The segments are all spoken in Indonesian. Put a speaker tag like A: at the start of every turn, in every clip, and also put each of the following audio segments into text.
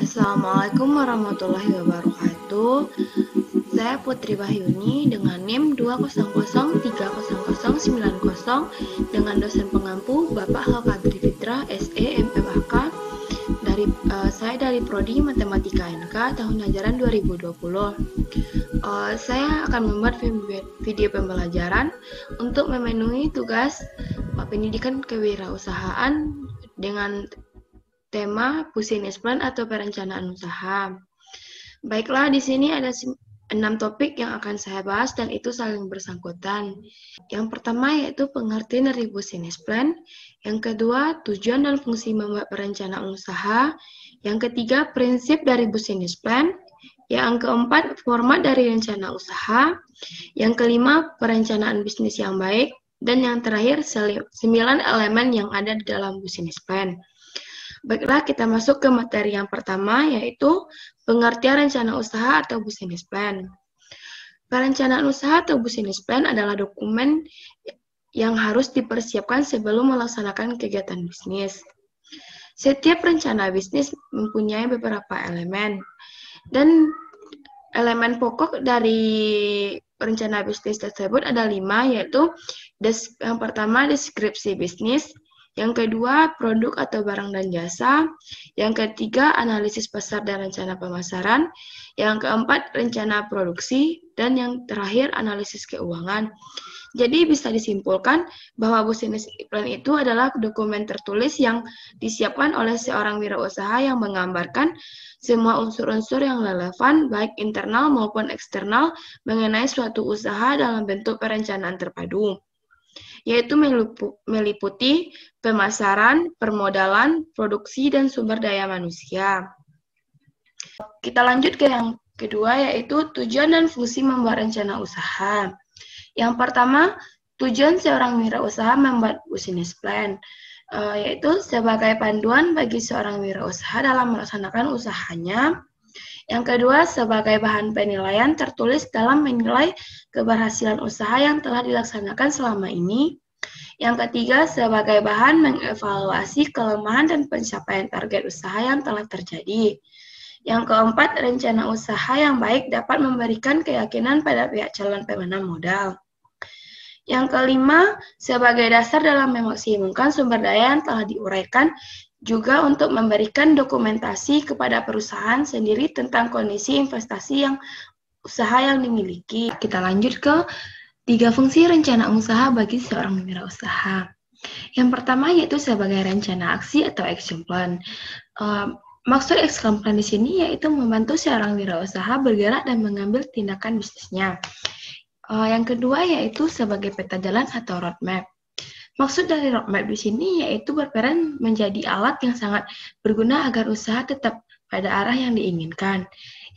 A: Assalamualaikum warahmatullahi wabarakatuh. Saya Putri Wahyuni dengan NIM 200309090 dengan dosen pengampu Bapak Halkadri Fitra SE MMAK saya dari Prodi Matematika NK tahun ajaran 2020. Saya akan membuat video pembelajaran untuk memenuhi tugas pendidikan kewirausahaan dengan tema business plan atau perencanaan usaha. Baiklah, di sini ada 6 topik yang akan saya bahas dan itu saling bersangkutan. Yang pertama yaitu pengertian dari business plan, yang kedua tujuan dan fungsi membuat perencanaan usaha, yang ketiga prinsip dari business plan, yang keempat format dari rencana usaha, yang kelima perencanaan bisnis yang baik, dan yang terakhir 9 elemen yang ada di dalam business plan. Baiklah, kita masuk ke materi yang pertama, yaitu pengertian rencana usaha atau business plan. Perencanaan usaha atau business plan adalah dokumen yang harus dipersiapkan sebelum melaksanakan kegiatan bisnis. Setiap rencana bisnis mempunyai beberapa elemen, dan elemen pokok dari rencana bisnis tersebut ada 5, yaitu yang pertama deskripsi bisnis, yang kedua, produk atau barang dan jasa. Yang ketiga, analisis pasar dan rencana pemasaran. Yang keempat, rencana produksi. Dan yang terakhir, analisis keuangan. Jadi bisa disimpulkan bahwa business plan itu adalah dokumen tertulis yang disiapkan oleh seorang wirausaha yang menggambarkan semua unsur-unsur yang relevan, baik internal maupun eksternal, mengenai suatu usaha dalam bentuk perencanaan terpadu, yaitu meliputi pemasaran, permodalan, produksi, dan sumber daya manusia. Kita lanjut ke yang kedua, yaitu tujuan dan fungsi membuat rencana usaha. Yang pertama, tujuan seorang wirausaha membuat business plan, yaitu sebagai panduan bagi seorang wirausaha dalam melaksanakan usahanya. Yang kedua, sebagai bahan penilaian tertulis dalam menilai keberhasilan usaha yang telah dilaksanakan selama ini. Yang ketiga, sebagai bahan mengevaluasi kelemahan dan pencapaian target usaha yang telah terjadi. Yang keempat, rencana usaha yang baik dapat memberikan keyakinan pada pihak calon pemenang modal. Yang kelima, sebagai dasar dalam memaksimumkan sumber daya yang telah diuraikan, juga untuk memberikan dokumentasi kepada perusahaan sendiri tentang kondisi investasi usaha yang dimiliki. Kita lanjut ke 3 fungsi rencana usaha bagi seorang wirausaha. Yang pertama yaitu sebagai rencana aksi atau action plan. Maksud action plan di sini yaitu membantu seorang wirausaha bergerak dan mengambil tindakan bisnisnya. Yang kedua yaitu sebagai peta jalan atau roadmap. Maksud dari roadmap di sini yaitu berperan menjadi alat yang sangat berguna agar usaha tetap pada arah yang diinginkan.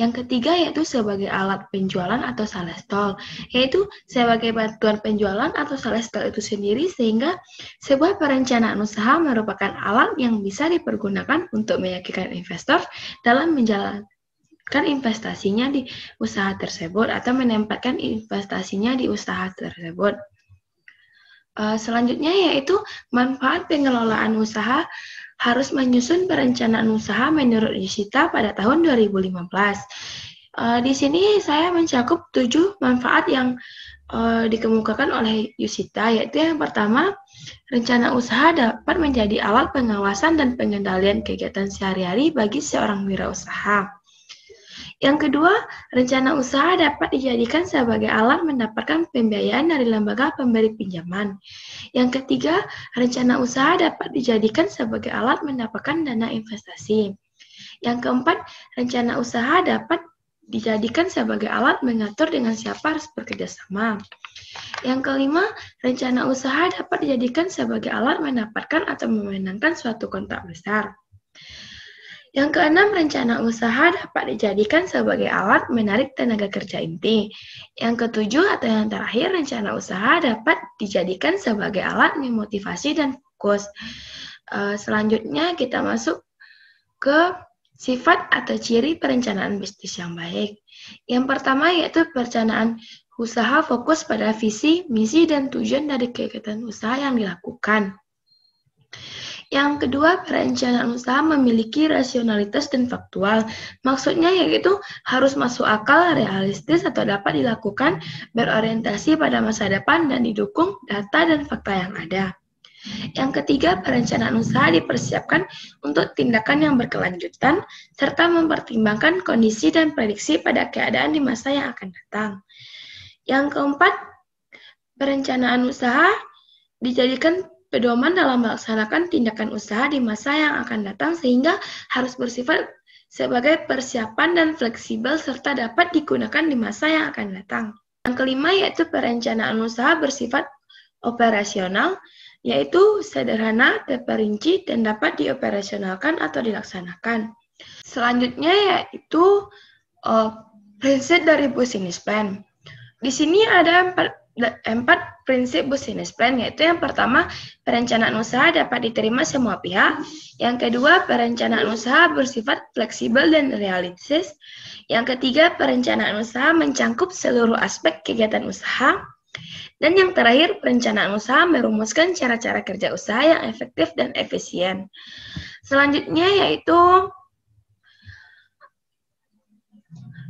A: Yang ketiga yaitu sebagai alat penjualan atau sales tool, yaitu sebagai bantuan penjualan atau sales tool itu sendiri, sehingga sebuah perencanaan usaha merupakan alat yang bisa dipergunakan untuk meyakinkan investor dalam menjalankan investasinya di usaha tersebut atau menempatkan investasinya di usaha tersebut. Selanjutnya yaitu manfaat pengelolaan usaha harus menyusun perencanaan usaha menurut Yusita pada tahun 2015. Di sini saya mencakup 7 manfaat yang dikemukakan oleh Yusita, yaitu yang pertama, rencana usaha dapat menjadi alat pengawasan dan pengendalian kegiatan sehari-hari bagi seorang wirausaha. Yang kedua, rencana usaha dapat dijadikan sebagai alat mendapatkan pembiayaan dari lembaga pemberi pinjaman. Yang ketiga, rencana usaha dapat dijadikan sebagai alat mendapatkan dana investasi. Yang keempat, rencana usaha dapat dijadikan sebagai alat mengatur dengan siapa harus bekerja sama. Yang kelima, rencana usaha dapat dijadikan sebagai alat mendapatkan atau memenangkan suatu kontrak besar. Yang keenam, rencana usaha dapat dijadikan sebagai alat menarik tenaga kerja inti. Yang ketujuh atau yang terakhir, rencana usaha dapat dijadikan sebagai alat memotivasi dan fokus. Selanjutnya kita masuk ke sifat atau ciri perencanaan bisnis yang baik. Yang pertama yaitu perencanaan usaha fokus pada visi, misi, dan tujuan dari kegiatan usaha yang dilakukan. Yang kedua, perencanaan usaha memiliki rasionalitas dan faktual. Maksudnya yaitu harus masuk akal, realistis, atau dapat dilakukan, berorientasi pada masa depan, dan didukung data dan fakta yang ada. Yang ketiga, perencanaan usaha dipersiapkan untuk tindakan yang berkelanjutan, serta mempertimbangkan kondisi dan prediksi pada keadaan di masa yang akan datang. Yang keempat, perencanaan usaha dijadikan pedoman dalam melaksanakan tindakan usaha di masa yang akan datang sehingga harus bersifat sebagai persiapan dan fleksibel serta dapat digunakan di masa yang akan datang. Yang kelima yaitu perencanaan usaha bersifat operasional, yaitu sederhana, terperinci, dan dapat dioperasionalkan atau dilaksanakan. Selanjutnya yaitu prinsip dari business plan. Di sini ada empat prinsip business plan, yaitu yang pertama, perencanaan usaha dapat diterima semua pihak. Yang kedua, perencanaan usaha bersifat fleksibel dan realistis. Yang ketiga, perencanaan usaha mencangkup seluruh aspek kegiatan usaha. Dan yang terakhir, perencanaan usaha merumuskan cara-cara kerja usaha yang efektif dan efisien. Selanjutnya yaitu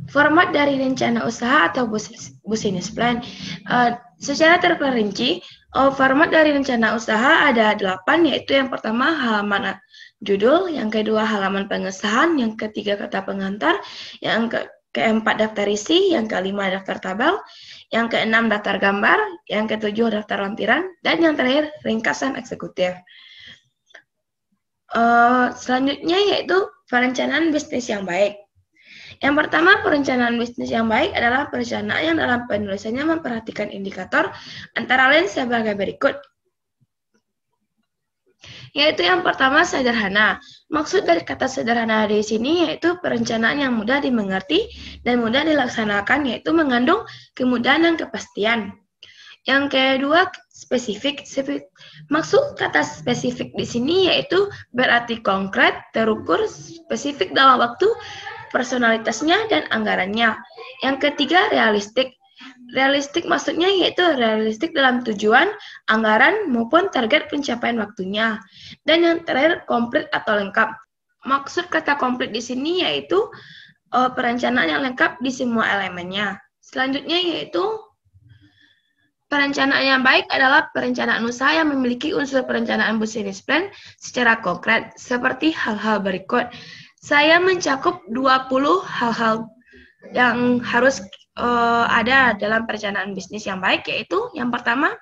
A: format dari rencana usaha atau business plan. Secara terperinci, format dari rencana usaha ada 8, yaitu yang pertama halaman judul, yang kedua halaman pengesahan, yang ketiga kata pengantar, yang keempat daftar isi, yang kelima daftar tabel, yang keenam daftar gambar, yang ketujuh daftar lampiran, dan yang terakhir ringkasan eksekutif. Selanjutnya yaitu perencanaan bisnis yang baik. Yang pertama, perencanaan bisnis yang baik adalah perencanaan yang dalam penulisannya memperhatikan indikator antara lain sebagai berikut. Yaitu yang pertama, sederhana. Maksud dari kata sederhana di sini yaitu perencanaan yang mudah dimengerti dan mudah dilaksanakan, yaitu mengandung kemudahan dan kepastian. Yang kedua, spesifik. Maksud kata spesifik di sini yaitu berarti konkret, terukur, spesifik dalam waktu, personalitasnya, dan anggarannya. Yang ketiga, realistik. Realistik maksudnya yaitu realistik dalam tujuan, anggaran, maupun target pencapaian waktunya. Dan yang terakhir, komplit atau lengkap. Maksud kata komplit di sini yaitu perencanaan yang lengkap di semua elemennya. Selanjutnya yaitu perencanaan yang baik adalah perencanaan usaha yang memiliki unsur perencanaan business plan secara konkret, seperti hal-hal berikut. Saya mencakup 20 hal-hal yang harus ada dalam perencanaan bisnis yang baik, yaitu yang pertama,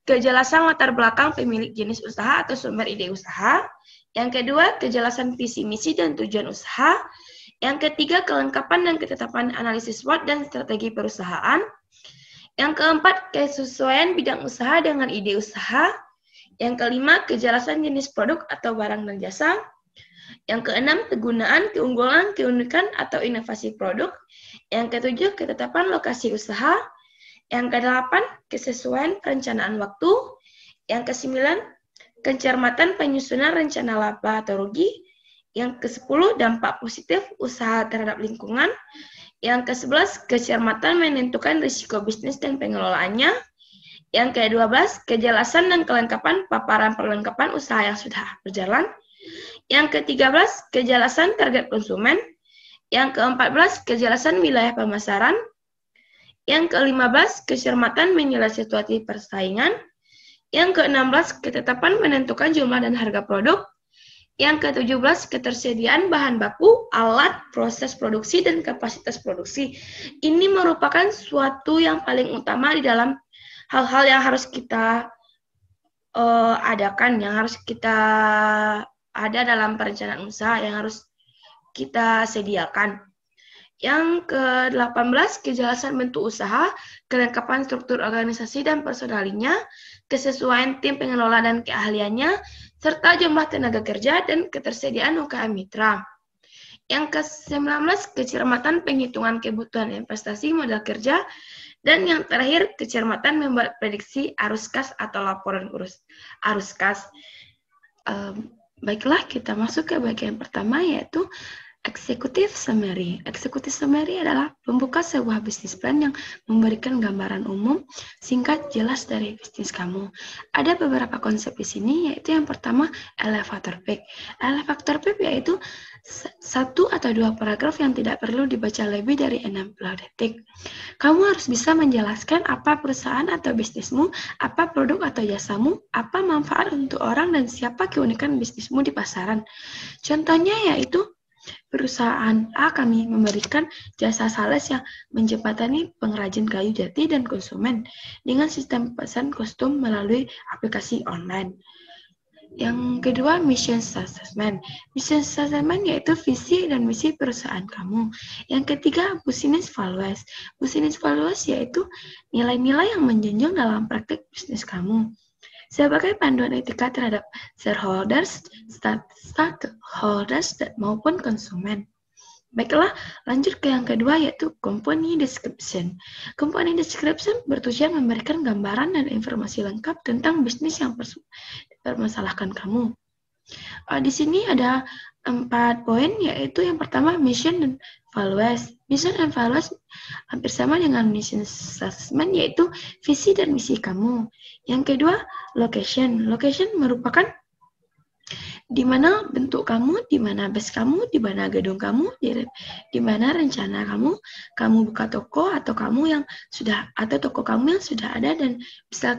A: kejelasan latar belakang pemilik jenis usaha atau sumber ide usaha. Yang kedua, kejelasan visi misi dan tujuan usaha. Yang ketiga, kelengkapan dan ketetapan analisis SWOT dan strategi perusahaan. Yang keempat, kesesuaian bidang usaha dengan ide usaha. Yang kelima, kejelasan jenis produk atau barang dan jasa. Yang keenam, kegunaan, keunggulan, keunikan, atau inovasi produk. Yang ketujuh, ketetapan lokasi usaha. Yang kedelapan, kesesuaian perencanaan waktu. Yang kesembilan, kecermatan penyusunan rencana laba atau rugi. Yang ke-10, dampak positif usaha terhadap lingkungan. Yang ke-11, kecermatan menentukan risiko bisnis dan pengelolaannya. Yang ke-12, kejelasan dan kelengkapan paparan perlengkapan usaha yang sudah berjalan. Yang ke-13, kejelasan target konsumen. Yang ke-14, kejelasan wilayah pemasaran. Yang ke-15, kecermatan menilai situasi persaingan. Yang ke-16, ketetapan menentukan jumlah dan harga produk. Yang ke-17, ketersediaan bahan baku, alat, proses produksi, dan kapasitas produksi. Ini merupakan suatu yang paling utama di dalam hal-hal yang harus kita adakan, yang harus kita ada dalam perencanaan usaha, yang harus kita sediakan. Yang ke-18, kejelasan bentuk usaha, kelengkapan struktur organisasi dan personalinya, kesesuaian tim pengelola dan keahliannya, serta jumlah tenaga kerja dan ketersediaan UKM mitra. Yang ke-19, kecermatan penghitungan kebutuhan investasi modal kerja, dan yang terakhir, kecermatan membuat prediksi arus kas atau laporan arus kas. Baiklah, kita masuk ke bagian pertama, yaitu Executive Summary. Executive Summary adalah pembuka sebuah bisnis plan yang memberikan gambaran umum, singkat, jelas dari bisnis kamu. Ada beberapa konsep di sini, yaitu yang pertama, elevator pitch. Elevator pitch yaitu satu atau dua paragraf yang tidak perlu dibaca lebih dari 60 detik. Kamu harus bisa menjelaskan apa perusahaan atau bisnismu, apa produk atau jasamu, apa manfaat untuk orang, dan siapa keunikan bisnismu di pasaran. Contohnya yaitu, perusahaan A kami memberikan jasa sales yang menjembatani pengrajin kayu jati dan konsumen dengan sistem pesan kostum melalui aplikasi online. Yang kedua, mission assessment. Mission assessment yaitu visi dan misi perusahaan kamu. Yang ketiga, business values. Business values yaitu nilai-nilai yang menjunjung dalam praktik bisnis kamu sebagai panduan etika terhadap shareholders, stakeholders, maupun konsumen. Baiklah, lanjut ke yang kedua, yaitu company description. Company description bertujuan memberikan gambaran dan informasi lengkap tentang bisnis yang permasalahkan kamu. Di sini ada 4 poin, yaitu yang pertama, mission dan values. Mission and values hampir sama dengan mission assessment, yaitu visi dan misi kamu. Yang kedua, location. Location merupakan di mana bentuk kamu, di mana base kamu, di mana gedung kamu, di mana rencana kamu buka toko atau toko kamu yang sudah ada dan bisa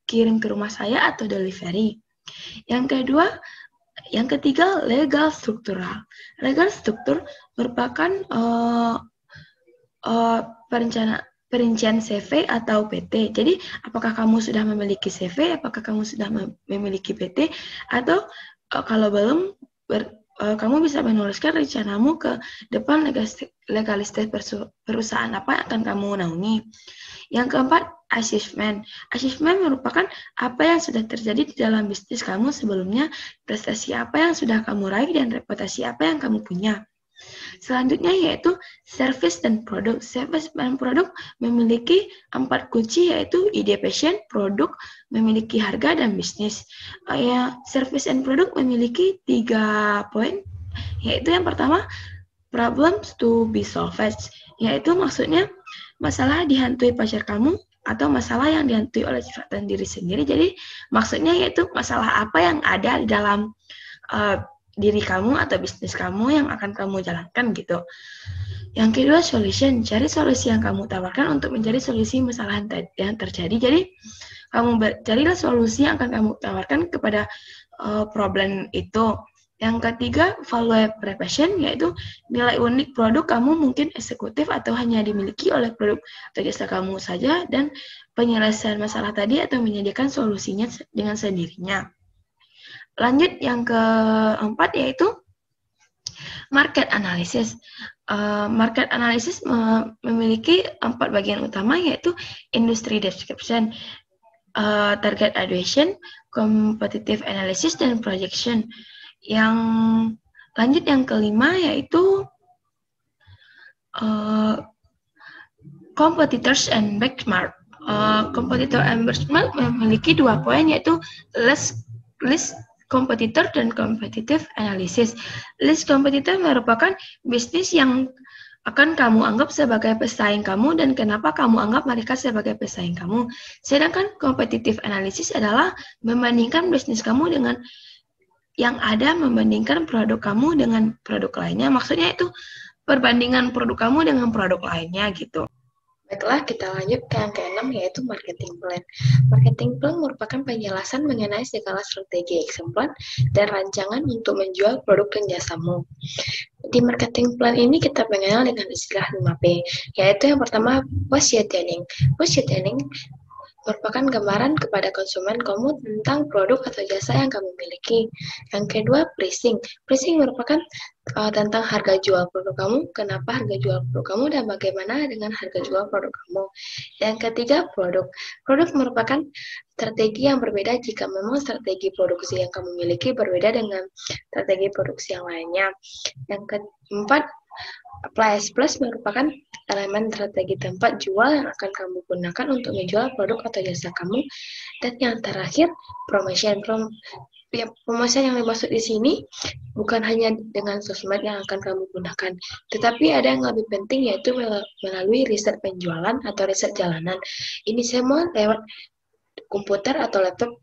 A: kirim ke rumah saya atau delivery. Yang ketiga, legal struktural. Legal struktur merupakan perincian CV atau PT. Jadi, apakah kamu sudah memiliki CV, apakah kamu sudah memiliki PT, atau kalau belum, kamu bisa menuliskan rencanamu ke depan legalitas perusahaan apa yang akan kamu naungi. Yang keempat, achievement. Achievement merupakan apa yang sudah terjadi di dalam bisnis kamu sebelumnya, prestasi apa yang sudah kamu raih, dan reputasi apa yang kamu punya. Selanjutnya yaitu service dan produk. Service dan produk memiliki 4 kunci, yaitu ide, passion, produk, memiliki harga, dan bisnis. Service and produk memiliki 3 poin, yaitu yang pertama, problems to be solved, yaitu maksudnya masalah dihantui pacar kamu atau masalah yang dihantui oleh sifat diri sendiri. Jadi maksudnya yaitu masalah apa yang ada di dalam diri kamu atau bisnis kamu yang akan kamu jalankan gitu. Yang kedua, solution. Cari solusi yang kamu tawarkan untuk mencari solusi masalah yang terjadi. Jadi carilah solusi yang akan kamu tawarkan kepada problem itu. Yang ketiga, value proposition, yaitu nilai unik produk kamu mungkin eksekutif atau hanya dimiliki oleh produk atau jasa kamu saja, dan penyelesaian masalah tadi atau menyediakan solusinya dengan sendirinya. Lanjut yang keempat, yaitu market analysis. Market analysis memiliki 4 bagian utama, yaitu industry description, target evaluation, competitive analysis, dan projection. Yang lanjut yang kelima, yaitu competitors and benchmark. Competitor and benchmark memiliki 2 poin, yaitu list competitor dan competitive analysis. List competitor merupakan bisnis yang akan kamu anggap sebagai pesaing kamu dan kenapa kamu anggap mereka sebagai pesaing kamu. Sedangkan competitive analysis adalah membandingkan bisnis kamu dengan yang ada, membandingkan produk kamu dengan produk lainnya. Maksudnya itu perbandingan produk kamu dengan produk lainnya gitu. Baiklah, kita lanjut ke yang ke-6, yaitu marketing plan. Marketing plan merupakan penjelasan mengenai segala strategi action plan dan rancangan untuk menjual produk dan jasamu. Di marketing plan ini kita mengenal dengan istilah 5P, yaitu yang pertama, positioning. Positioning merupakan gambaran kepada konsumen kamu tentang produk atau jasa yang kamu miliki. Yang kedua, pricing. Pricing merupakan tentang harga jual produk kamu, kenapa harga jual produk kamu, dan bagaimana dengan harga jual produk kamu. Yang ketiga, produk. Produk merupakan strategi yang berbeda jika memang strategi produksi yang kamu miliki berbeda dengan strategi produksi yang lainnya. Yang keempat, price plus merupakan elemen strategi tempat jual yang akan kamu gunakan untuk menjual produk atau jasa kamu. Dan yang terakhir, promotion. Ya, pemasaran yang dimaksud di sini bukan hanya dengan sosmed yang akan kamu gunakan, tetapi ada yang lebih penting yaitu melalui riset penjualan atau riset jalanan. Ini semua lewat komputer atau laptop.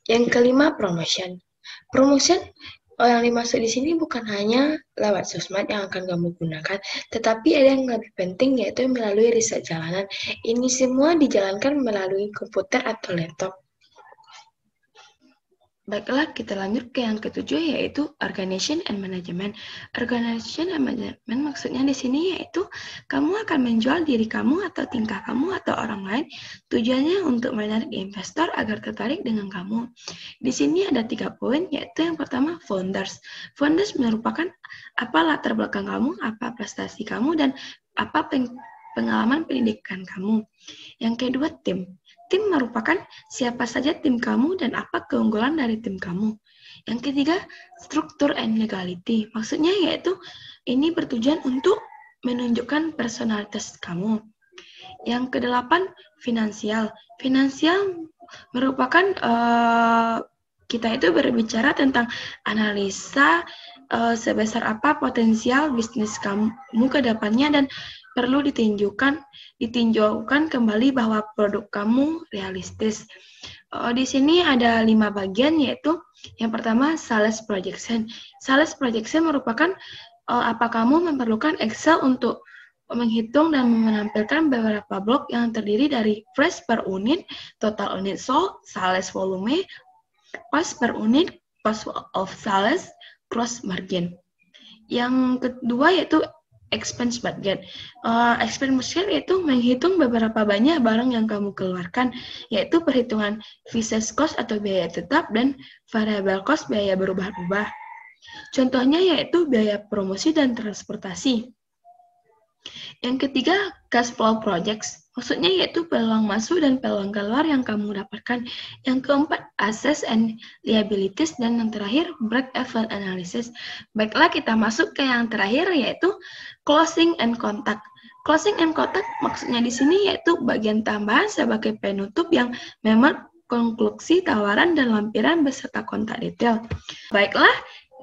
A: Yang kelima, promotion. Promotion yang dimaksud di sini bukan hanya lewat sosmed yang akan kamu gunakan, tetapi ada yang lebih penting yaitu melalui riset jalanan. Ini semua dijalankan melalui komputer atau laptop. Baiklah, kita lanjut ke yang ketujuh, yaitu Organization and Management. Organization and Management maksudnya di sini yaitu kamu akan menjual diri kamu atau tingkah kamu atau orang lain. Tujuannya untuk menarik investor agar tertarik dengan kamu. Di sini ada 3 poin, yaitu yang pertama, founders. Founders merupakan apa latar belakang kamu, apa prestasi kamu, dan apa pengalaman pendidikan kamu. Yang kedua, tim. Tim merupakan siapa saja tim kamu dan apa keunggulan dari tim kamu. Yang ketiga, struktur and legality. Maksudnya yaitu ini bertujuan untuk menunjukkan personalitas kamu. Yang kedelapan, finansial. Finansial merupakan kita itu berbicara tentang analisa sebesar apa potensial bisnis kamu ke depannya dan perlu ditinjaukan kembali bahwa produk kamu realistis. Di sini ada 5 bagian, yaitu yang pertama, sales projection. Sales projection merupakan apa kamu memerlukan Excel untuk menghitung dan menampilkan beberapa blok yang terdiri dari price per unit, total unit sold, sales volume, cost per unit, cost of sales, gross margin. Yang kedua yaitu expense budget. Expense budget yaitu menghitung beberapa banyak barang yang kamu keluarkan, yaitu perhitungan fixed cost atau biaya tetap dan variable cost, biaya berubah-ubah. Contohnya yaitu biaya promosi dan transportasi. Yang ketiga, cash flow projects. Maksudnya yaitu peluang masuk dan peluang keluar yang kamu dapatkan. Yang keempat, assets and liabilities. Dan yang terakhir, break-even analysis. Baiklah, kita masuk ke yang terakhir, yaitu closing and contact. Closing and contact maksudnya di sini yaitu bagian tambahan sebagai penutup yang memang konklusi tawaran dan lampiran beserta kontak detail. Baiklah,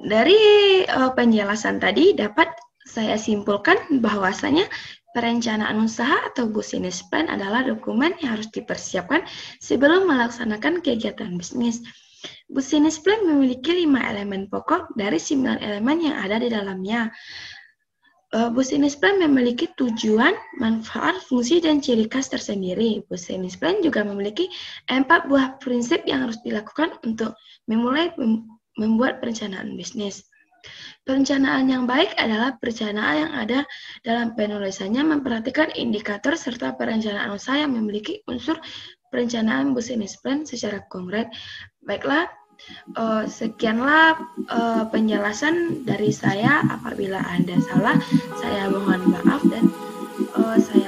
A: dari penjelasan tadi dapat saya simpulkan bahwasanya perencanaan usaha atau business plan adalah dokumen yang harus dipersiapkan sebelum melaksanakan kegiatan bisnis. Business plan memiliki 5 elemen pokok dari 9 elemen yang ada di dalamnya. Business plan memiliki tujuan, manfaat, fungsi, dan ciri khas tersendiri. Business plan juga memiliki 4 buah prinsip yang harus dilakukan untuk memulai membuat perencanaan bisnis. Perencanaan yang baik adalah perencanaan yang ada dalam penulisannya memperhatikan indikator serta perencanaan usaha yang memiliki unsur perencanaan business plan secara konkret. Baiklah, sekianlah penjelasan dari saya. Apabila Anda salah, saya mohon maaf dan saya